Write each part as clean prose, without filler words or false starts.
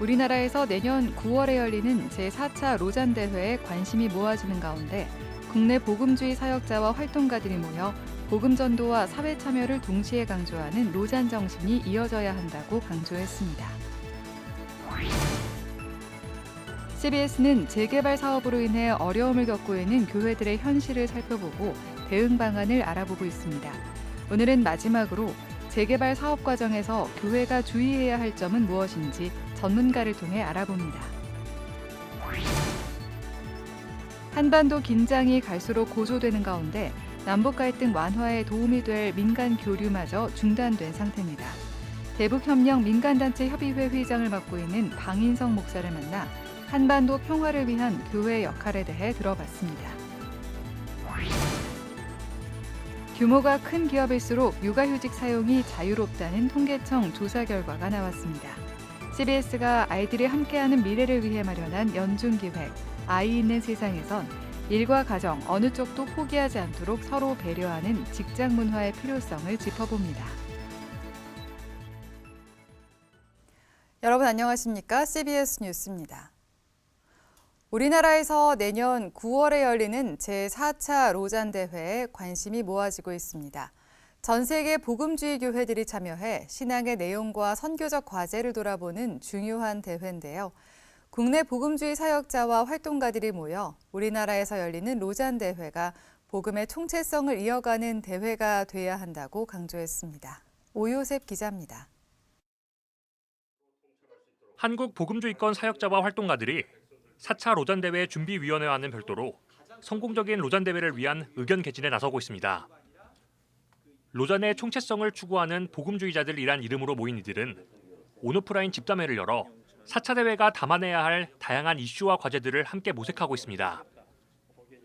우리나라에서 내년 9월에 열리는 제4차 로잔 대회에 관심이 모아지는 가운데 국내 복음주의 사역자와 활동가들이 모여 복음 전도와 사회 참여를 동시에 강조하는 로잔 정신이 이어져야 한다고 강조했습니다. CBS는 재개발 사업으로 인해 어려움을 겪고 있는 교회들의 현실을 살펴보고 대응 방안을 알아보고 있습니다. 오늘은 마지막으로 재개발 사업 과정에서 교회가 주의해야 할 점은 무엇인지 전문가를 통해 알아봅니다. 한반도 긴장이 갈수록 고조되는 가운데 남북 갈등 완화에 도움이 될 민간 교류마저 중단된 상태입니다. 대북협력 민간단체 협의회 회장을 맡고 있는 방인성 목사를 만나 한반도 평화를 위한 교회 역할에 대해 들어봤습니다. 규모가 큰 기업일수록 육아휴직 사용이 자유롭다는 통계청 조사 결과가 나왔습니다. CBS가 아이들이 함께하는 미래를 위해 마련한 연중기획 아이 있는 세상에선 일과 가정 어느 쪽도 포기하지 않도록 서로 배려하는 직장 문화의 필요성을 짚어봅니다. 여러분 안녕하십니까? CBS 뉴스입니다. 우리나라에서 내년 9월에 열리는 제4차 로잔 대회에 관심이 모아지고 있습니다. 전 세계 복음주의 교회들이 참여해 신앙의 내용과 선교적 과제를 돌아보는 중요한 대회인데요. 국내 복음주의 사역자와 활동가들이 모여 우리나라에서 열리는 로잔 대회가 복음의 총체성을 이어가는 대회가 돼야 한다고 강조했습니다. 오요셉 기자입니다. 한국 복음주의권 사역자와 활동가들이 4차 로잔 대회 준비위원회와는 별도로 성공적인 로잔 대회를 위한 의견 개진에 나서고 있습니다. 로잔의 총체성을 추구하는 복음주의자들이란 이름으로 모인 이들은 온오프라인 집담회를 열어 4차 대회가 담아내야 할 다양한 이슈와 과제들을 함께 모색하고 있습니다.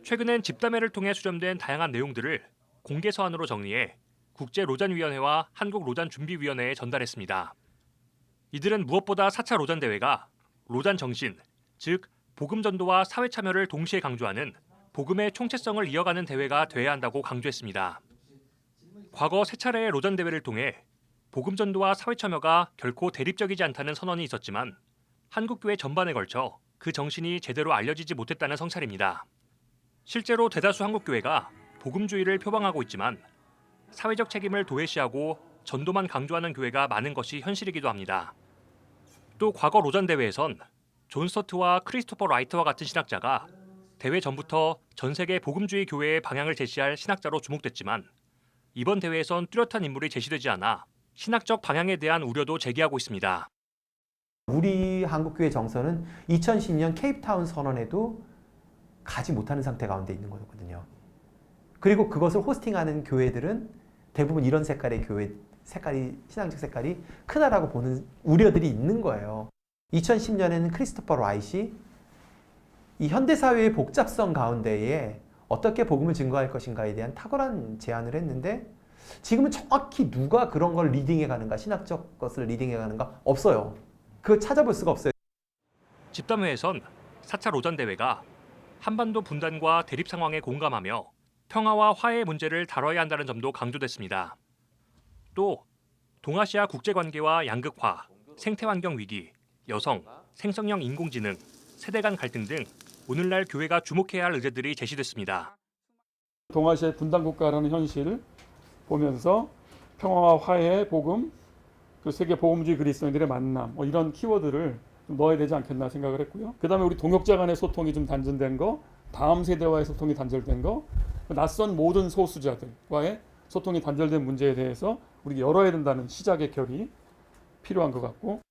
최근엔 집담회를 통해 수렴된 다양한 내용들을 공개 서한으로 정리해 국제 로잔위원회와 한국 로잔 준비위원회에 전달했습니다. 이들은 무엇보다 4차 로잔 대회가 로잔 정신, 즉 복음 전도와 사회 참여를 동시에 강조하는 복음의 총체성을 이어가는 대회가 돼야 한다고 강조했습니다. 과거 세 차례의 로잔 대회를 통해 복음 전도와 사회 참여가 결코 대립적이지 않다는 선언이 있었지만 한국 교회 전반에 걸쳐 그 정신이 제대로 알려지지 못했다는 성찰입니다. 실제로 대다수 한국 교회가 복음주의를 표방하고 있지만 사회적 책임을 도외시하고 전도만 강조하는 교회가 많은 것이 현실이기도 합니다. 또 과거 로잔 대회에선 존 스토트와 크리스토퍼 라이트와 같은 신학자가 대회 전부터 전 세계 복음주의 교회의 방향을 제시할 신학자로 주목됐지만 이번 대회에선 뚜렷한 인물이 제시되지 않아 신학적 방향에 대한 우려도 제기하고 있습니다. 우리 한국교회 정서는 2010년 케이프타운 선언에도 가지 못하는 상태 가운데 있는 거거든요. 그리고 그것을 호스팅하는 교회들은 대부분 이런 색깔의 교회 신앙적 색깔이 크다라고 보는 우려들이 있는 거예요. 2010년에는 크리스토퍼 라이트이 이 현대사회의 복잡성 가운데에 어떻게 복음을 증거할 것인가에 대한 탁월한 제안을 했는데 지금은 정확히 누가 그런 걸 리딩해 가는가, 신학적 것을 리딩해 가는가 없어요. 그걸 찾아볼 수가 없어요. 집담회에선 4차 로잔 대회가 한반도 분단과 대립 상황에 공감하며 평화와 화해의 문제를 다뤄야 한다는 점도 강조됐습니다. 또 동아시아 국제관계와 양극화, 생태환경 위기, 여성, 생성형 인공지능, 세대 간 갈등 등 오늘날 교회가 주목해야 할 의제들이 제시됐습니다. 동아시아의 분단국가라는 현실을 보면서 평화와 화해, 복음, 그 세계 복음주의 그리스도인들의 만남 이런 키워드를 좀 넣어야 되지 않겠나 생각을 했고요. 그다음에 우리 동역자 간의 소통이 좀 단절된 거, 다음 세대와의 소통이 단절된 거, 낯선 모든 소수자들과의 소통이 단절된 문제에 대해서 우리가 열어야 된다는 시작의 결이 필요한 것 같고,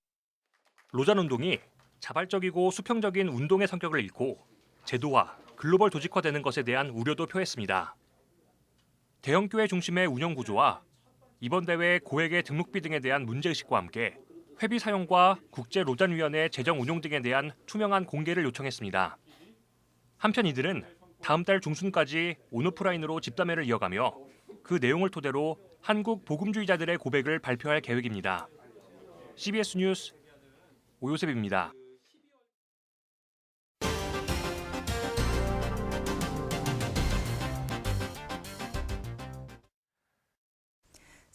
로잔 운동이 자발적이고 수평적인 운동의 성격을 잃고 제도화, 글로벌 조직화되는 것에 대한 우려도 표했습니다. 대형교회 중심의 운영 구조와 이번 대회 고액의 등록비 등에 대한 문제의식과 함께 회비 사용과 국제 로잔위원회 재정 운용 등에 대한 투명한 공개를 요청했습니다. 한편 이들은 다음 달 중순까지 온오프라인으로 집담회를 이어가며 그 내용을 토대로 한국 복음주의자들의 고백을 발표할 계획입니다. CBS 뉴스 오요셉입니다.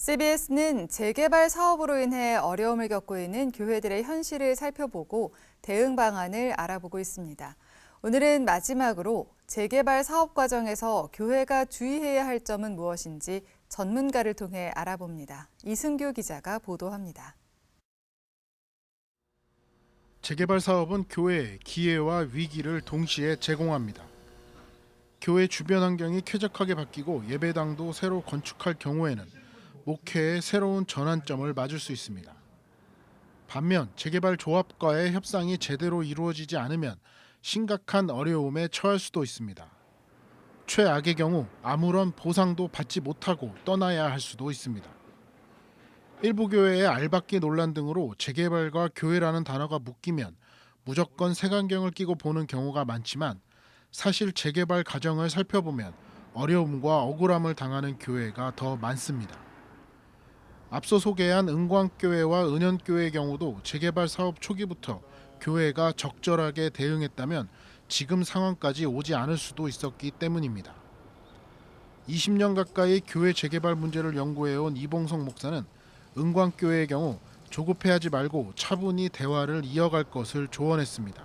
CBS는 재개발 사업으로 인해 어려움을 겪고 있는 교회들의 현실을 살펴보고 대응 방안을 알아보고 있습니다. 오늘은 마지막으로 재개발 사업 과정에서 교회가 주의해야 할 점은 무엇인지 전문가를 통해 알아봅니다. 이승규 기자가 보도합니다. 재개발 사업은 교회에 기회와 위기를 동시에 제공합니다. 교회 주변 환경이 쾌적하게 바뀌고 예배당도 새로 건축할 경우에는 목회의 새로운 전환점을 맞을 수 있습니다. 반면 재개발 조합과의 협상이 제대로 이루어지지 않으면 심각한 어려움에 처할 수도 있습니다. 최악의 경우 아무런 보상도 받지 못하고 떠나야 할 수도 있습니다. 일부 교회의 알박기 논란 등으로 재개발과 교회라는 단어가 묶이면 무조건 색안경을 끼고 보는 경우가 많지만 사실 재개발 과정을 살펴보면 어려움과 억울함을 당하는 교회가 더 많습니다. 앞서 소개한 은광교회와 은현교회의 경우도 재개발 사업 초기부터 교회가 적절하게 대응했다면 지금 상황까지 오지 않을 수도 있었기 때문입니다. 20년 가까이 교회 재개발 문제를 연구해온 이봉성 목사는 은광교회의 경우 조급해하지 말고 차분히 대화를 이어갈 것을 조언했습니다.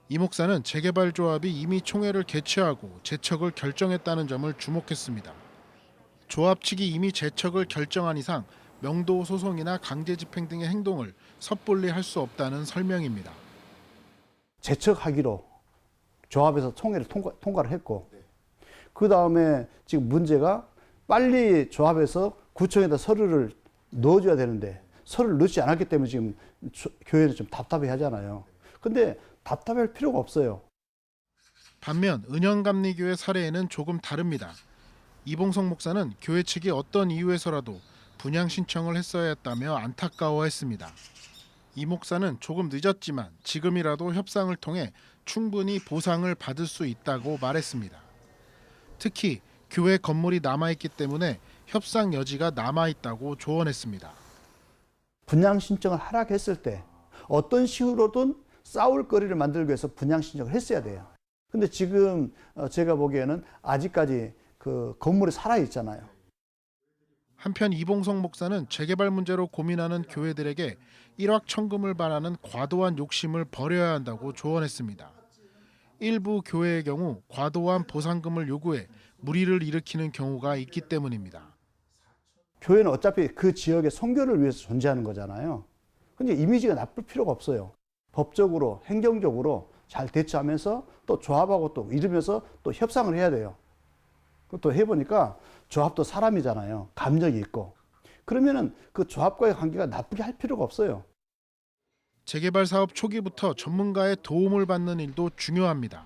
이 목사는 재개발 조합이 이미 총회를 개최하고 재척을 결정했다는 점을 주목했습니다. 조합 측이 이미 재척을 결정한 이상 명도 소송이나 강제 집행 등의 행동을 섣불리 할 수 없다는 설명입니다. 재척하기로 조합에서 총회를 통과를 했고 그 다음에 지금 문제가 빨리 조합에서 구청에다 서류를 넣어줘야 되는데 서류를 넣지 않았기 때문에 지금 교회는 좀 답답해 하잖아요. 근데 답답할 필요가 없어요. 반면 은영감리교회 사례에는 조금 다릅니다. 이봉성 목사는 교회 측이 어떤 이유에서라도 분양 신청을 했어야 했다며 안타까워했습니다. 이 목사는 조금 늦었지만 지금이라도 협상을 통해 충분히 보상을 받을 수 있다고 말했습니다. 특히 교회 건물이 남아있기 때문에 협상 여지가 남아있다고 조언했습니다. 분양 신청을 하락했을 때 어떤 식으로든 싸울 거리를 만들기 위해서 분양 신청을 했어야 돼요. 근데 지금 제가 보기에는 아직까지 그 건물이 살아있잖아요. 한편 이봉성 목사는 재개발 문제로 고민하는 교회들에게 일확천금을 바라는 과도한 욕심을 버려야 한다고 조언했습니다. 일부 교회의 경우 과도한 보상금을 요구해 물의를 일으키는 경우가 있기 때문입니다. 교회는 어차피 그 지역의 선교를 위해서 존재하는 거잖아요. 근데 이미지가 나쁠 필요가 없어요. 법적으로, 행정적으로 잘 대처하면서 또 조합하고 또 이러면서 또 협상을 해야 돼요. 또 해보니까 조합도 사람이잖아요. 감정이 있고. 그러면은 그 조합과의 관계가 나쁘게 할 필요가 없어요. 재개발 사업 초기부터 전문가의 도움을 받는 일도 중요합니다.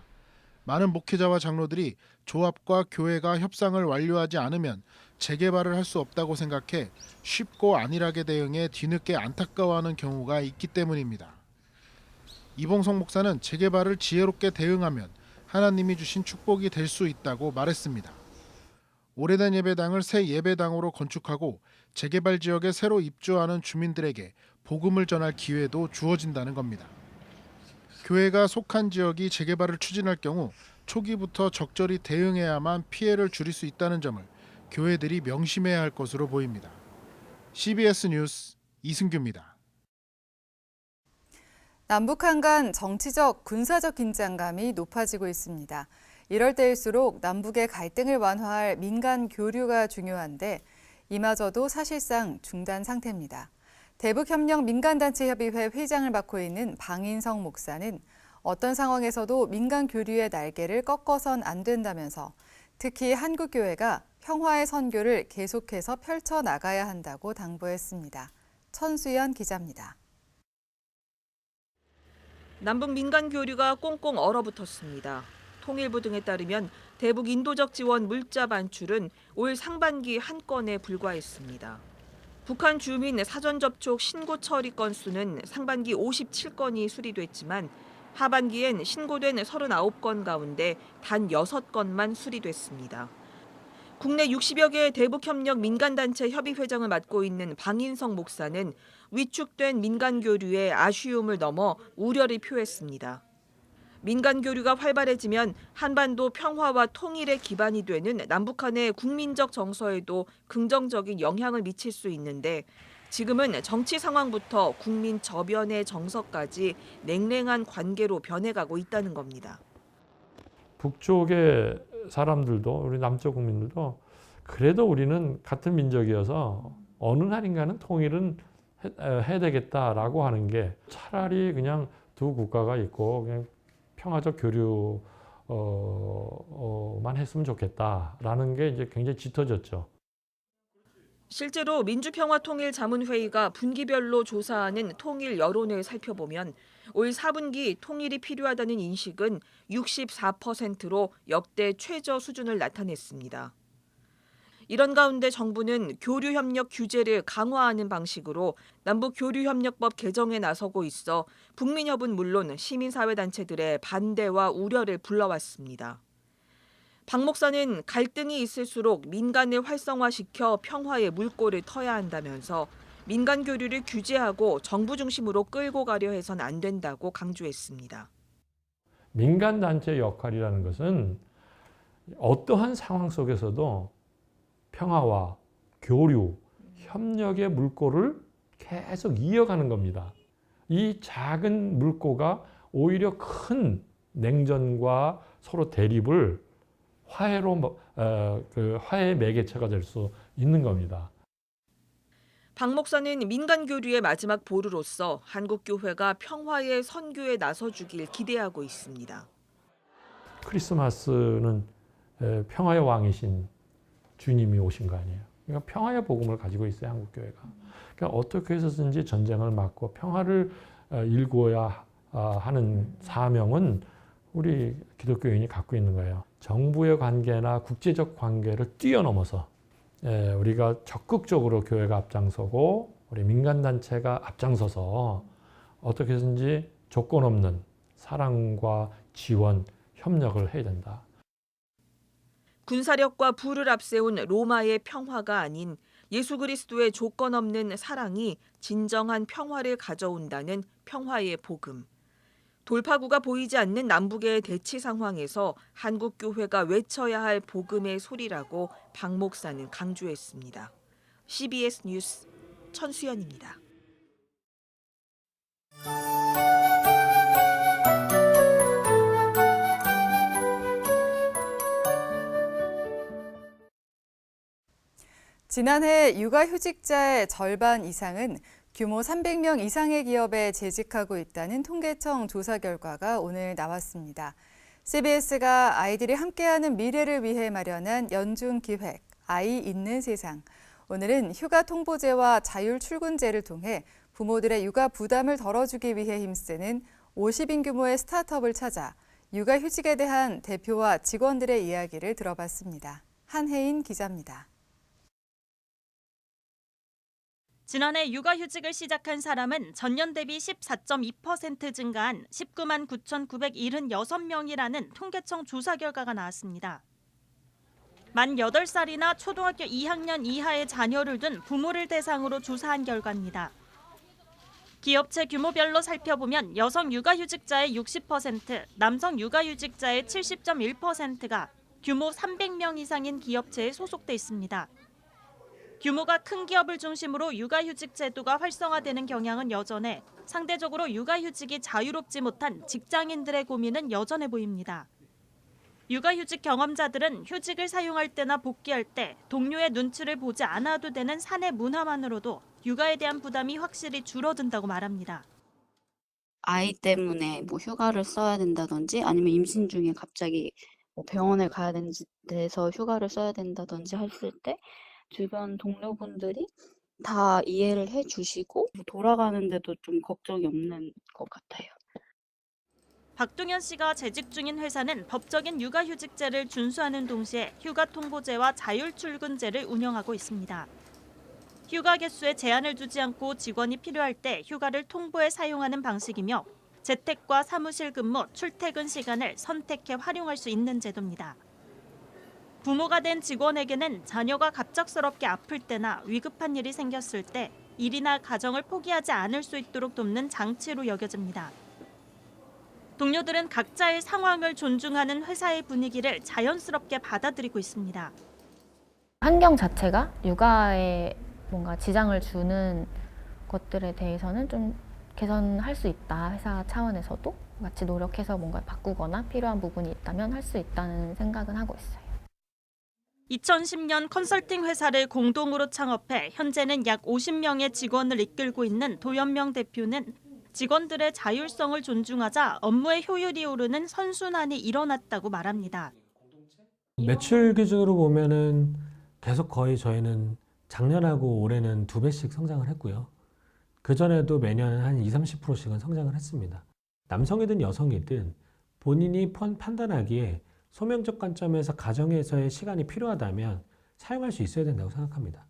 많은 목회자와 장로들이 조합과 교회가 협상을 완료하지 않으면 재개발을 할 수 없다고 생각해 쉽고 안일하게 대응해 뒤늦게 안타까워하는 경우가 있기 때문입니다. 이봉성 목사는 재개발을 지혜롭게 대응하면 하나님이 주신 축복이 될 수 있다고 말했습니다. 오래된 예배당을 새 예배당으로 건축하고 재개발 지역에 새로 입주하는 주민들에게 복음을 전할 기회도 주어진다는 겁니다. 교회가 속한 지역이 재개발을 추진할 경우 초기부터 적절히 대응해야만 피해를 줄일 수 있다는 점을 교회들이 명심해야 할 것으로 보입니다. CBS 뉴스 이승규입니다. 남북한 간 정치적, 군사적 긴장감이 높아지고 있습니다. 이럴 때일수록 남북의 갈등을 완화할 민간 교류가 중요한데 이마저도 사실상 중단 상태입니다. 대북협력 민간단체협의회 회장을 맡고 있는 방인성 목사는 어떤 상황에서도 민간 교류의 날개를 꺾어선 안 된다면서 특히 한국교회가 평화의 선교를 계속해서 펼쳐나가야 한다고 당부했습니다. 천수연 기자입니다. 남북 민간 교류가 꽁꽁 얼어붙었습니다. 통일부 등에 따르면 대북 인도적 지원 물자 반출은 올 상반기 한 건에 불과했습니다. 북한 주민 사전 접촉 신고 처리 건수는 상반기 57건이 수리됐지만 하반기엔 신고된 39건 가운데 단 6건만 수리됐습니다. 국내 60여 개의 대북협력 민간단체 협의회장을 맡고 있는 방인성 목사는 위축된 민간 교류에 아쉬움을 넘어 우려를 표했습니다. 민간 교류가 활발해지면 한반도 평화와 통일의 기반이 되는 남북한의 국민적 정서에도 긍정적인 영향을 미칠 수 있는데 지금은 정치 상황부터 국민 저변의 정서까지 냉랭한 관계로 변해가고 있다는 겁니다. 북쪽의 사람들도 우리 남쪽 국민들도 그래도 우리는 같은 민족이어서 어느 날인가는 통일은 해야 되겠다라고 하는 게 차라리 그냥 두 국가가 있고 그냥 평화적 교류만 했으면 좋겠다라는 게 이제 굉장히 짙어졌죠. 실제로 민주평화통일자문회의가 분기별로 조사하는 통일 여론을 살펴보면 올 4분기 통일이 필요하다는 인식은 64%로 역대 최저 수준을 나타냈습니다. 이런 가운데 정부는 교류협력 규제를 강화하는 방식으로 남북교류협력법 개정에 나서고 있어 북민협은 물론 시민사회단체들의 반대와 우려를 불러왔습니다. 박 목사는 갈등이 있을수록 민간을 활성화시켜 평화의 물꼬를 터야 한다면서 민간 교류를 규제하고 정부 중심으로 끌고 가려 해선 안 된다고 강조했습니다. 민간 단체의 역할이라는 것은 어떠한 상황 속에서도 평화와 교류, 협력의 물꼬를 계속 이어가는 겁니다. 이 작은 물꼬가 오히려 큰 냉전과 서로 대립을 화해의 매개체가 될 수 있는 겁니다. 박 목사는 민간 교류의 마지막 보루로서 한국교회가 평화의 선교에 나서주길 기대하고 있습니다. 크리스마스는 평화의 왕이신 주님이 오신 거 아니에요. 그러니까 평화의 복음을 가지고 있어요, 한국교회가. 그러니까 어떻게 해서든지 전쟁을 막고 평화를 일구어야 하는 사명은 우리 기독교인이 갖고 있는 거예요. 정부의 관계나 국제적 관계를 뛰어넘어서 우리가 적극적으로 교회가 앞장서고 우리 민간단체가 앞장서서 어떻게 해서든지 조건 없는 사랑과 지원, 협력을 해야 된다. 군사력과 부를 앞세운 로마의 평화가 아닌 예수 그리스도의 조건 없는 사랑이 진정한 평화를 가져온다는 평화의 복음. 돌파구가 보이지 않는 남북의 대치 상황에서 한국교회가 외쳐야 할 복음의 소리라고 박 목사는 강조했습니다. CBS 뉴스 천수연입니다. 지난해 육아휴직자의 절반 이상은 규모 300명 이상의 기업에 재직하고 있다는 통계청 조사 결과가 오늘 나왔습니다. CBS가 아이들이 함께하는 미래를 위해 마련한 연중 기획 아이 있는 세상. 오늘은 휴가 통보제와 자율 출근제를 통해 부모들의 육아 부담을 덜어주기 위해 힘쓰는 50인 규모의 스타트업을 찾아 육아휴직에 대한 대표와 직원들의 이야기를 들어봤습니다. 한혜인 기자입니다. 지난해 육아휴직을 시작한 사람은 전년 대비 14.2% 증가한 19만 9,976명이라는 통계청 조사 결과가 나왔습니다. 만 8살이나 초등학교 2학년 이하의 자녀를 둔 부모를 대상으로 조사한 결과입니다. 기업체 규모별로 살펴보면 여성 육아휴직자의 60%, 남성 육아휴직자의 70.1%가 규모 300명 이상인 기업체에 소속돼 있습니다. 규모가 큰 기업을 중심으로 육아휴직 제도가 활성화되는 경향은 여전해 상대적으로 육아휴직이 자유롭지 못한 직장인들의 고민은 여전해 보입니다. 육아휴직 경험자들은 휴직을 사용할 때나 복귀할 때 동료의 눈치를 보지 않아도 되는 사내 문화만으로도 육아에 대한 부담이 확실히 줄어든다고 말합니다. 아이 때문에 뭐 휴가를 써야 된다든지 아니면 임신 중에 갑자기 뭐 병원에 가야 돼서 휴가를 써야 된다든지 했을 때 주변 동료분들이 다 이해를 해주시고 돌아가는데도 좀 걱정이 없는 것 같아요. 박동현 씨가 재직 중인 회사는 법적인 육아휴직제를 준수하는 동시에 휴가 통보제와 자율출근제를 운영하고 있습니다. 휴가 개수에 제한을 두지 않고 직원이 필요할 때 휴가를 통보해 사용하는 방식이며 재택과 사무실 근무, 출퇴근 시간을 선택해 활용할 수 있는 제도입니다. 부모가 된 직원에게는 자녀가 갑작스럽게 아플 때나 위급한 일이 생겼을 때 일이나 가정을 포기하지 않을 수 있도록 돕는 장치로 여겨집니다. 동료들은 각자의 상황을 존중하는 회사의 분위기를 자연스럽게 받아들이고 있습니다. 환경 자체가 육아에 뭔가 지장을 주는 것들에 대해서는 좀 개선할 수 있다. 회사 차원에서도 같이 노력해서 뭔가 바꾸거나 필요한 부분이 있다면 할 수 있다는 생각은 하고 있어요. 2010년 컨설팅 회사를 공동으로 창업해 현재는 약 50명의 직원을 이끌고 있는 도연명 대표는 직원들의 자율성을 존중하자 업무의 효율이 오르는 선순환이 일어났다고 말합니다. 매출 기준으로 보면은 계속 거의 저희는 작년하고 올해는 2배씩 성장을 했고요. 그전에도 매년 한 20-30%씩은 성장을 했습니다. 남성이든 여성이든 본인이 판단하기에 소명적 관점에서 가정에서의 시간이 필요하다면 사용할 수 있어야 된다고 생각합니다.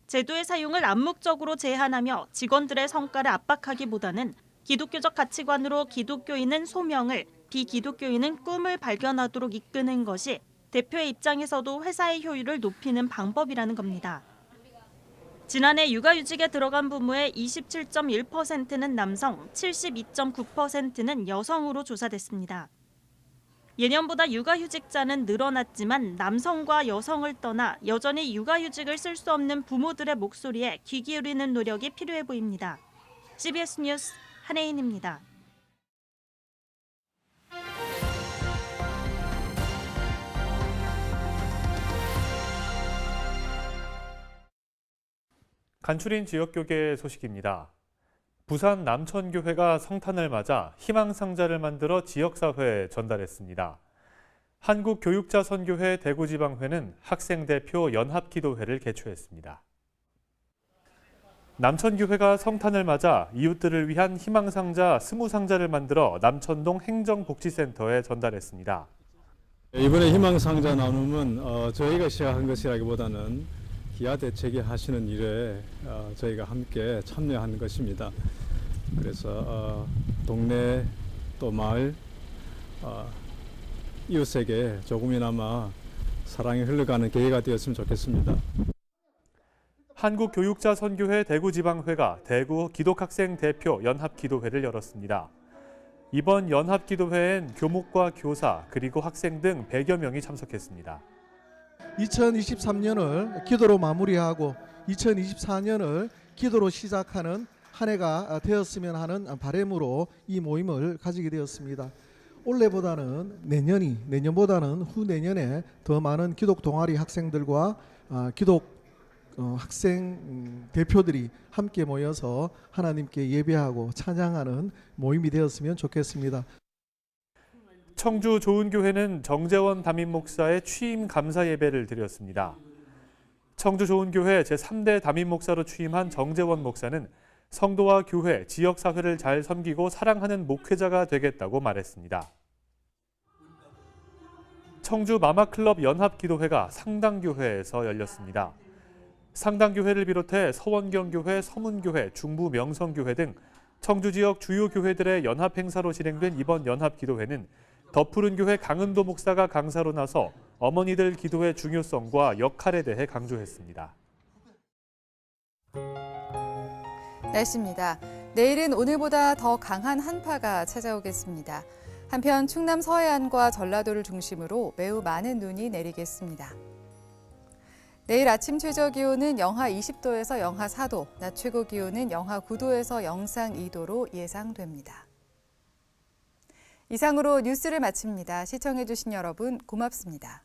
제도의 사용을 암묵적으로 제한하며 직원들의 성과를 압박하기보다는 기독교적 가치관으로 기독교인은 소명을, 비기독교인은 꿈을 발견하도록 이끄는 것이 대표의 입장에서도 회사의 효율을 높이는 방법이라는 겁니다. 지난해 육아휴직에 들어간 부모의 27.1%는 남성, 72.9%는 여성으로 조사됐습니다. 예년보다 육아휴직자는 늘어났지만 남성과 여성을 떠나 여전히 육아휴직을 쓸 수 없는 부모들의 목소리에 귀 기울이는 노력이 필요해 보입니다. CBS 뉴스 한혜인입니다. 간추린 지역교계 소식입니다. 부산 남천교회가 성탄을 맞아 희망상자를 만들어 지역사회에 전달했습니다. 한국교육자선교회 대구지방회는 학생대표 연합기도회를 개최했습니다. 남천교회가 성탄을 맞아 이웃들을 위한 희망상자 20상자를 만들어 남천동 행정복지센터에 전달했습니다. 이번에 희망상자 나눔은 저희가 시작한 것이라기보다는 기아 대책위 하시는 일에 저희가 함께 참여한 것입니다. 그래서 동네 또 마을 이웃에게 조금이나마 사랑이 흘러가는 계기가 되었으면 좋겠습니다. 한국교육자선교회 대구지방회가 대구 기독학생 대표 연합기도회를 열었습니다. 이번 연합기도회엔 교목과 교사 그리고 학생 등 100여 명이 참석했습니다. 2023년을 기도로 마무리하고 2024년을 기도로 시작하는 한 해가 되었으면 하는 바람으로 이 모임을 가지게 되었습니다. 올해보다는 내년보다는 후내년에 더 많은 기독 동아리 학생들과 기독 학생 대표들이 함께 모여서 하나님께 예배하고 찬양하는 모임이 되었으면 좋겠습니다. 청주 좋은교회는 정재원 담임 목사의 취임 감사 예배를 드렸습니다. 청주 좋은교회 제3대 담임 목사로 취임한 정재원 목사는 성도와 교회, 지역사회를 잘 섬기고 사랑하는 목회자가 되겠다고 말했습니다. 청주 마마클럽 연합기도회가 상당교회에서 열렸습니다. 상당교회를 비롯해 서원경교회, 서문교회, 중부명성교회 등 청주 지역 주요 교회들의 연합 행사로 진행된 이번 연합기도회는 더 푸른 교회 강은도 목사가 강사로 나서 어머니들 기도의 중요성과 역할에 대해 강조했습니다. 날씨입니다. 내일은 오늘보다 더 강한 한파가 찾아오겠습니다. 한편 충남 서해안과 전라도를 중심으로 매우 많은 눈이 내리겠습니다. 내일 아침 최저 기온은 영하 20도에서 영하 4도, 낮 최고 기온은 영하 9도에서 영상 2도로 예상됩니다. 이상으로 뉴스를 마칩니다. 시청해주신 여러분 고맙습니다.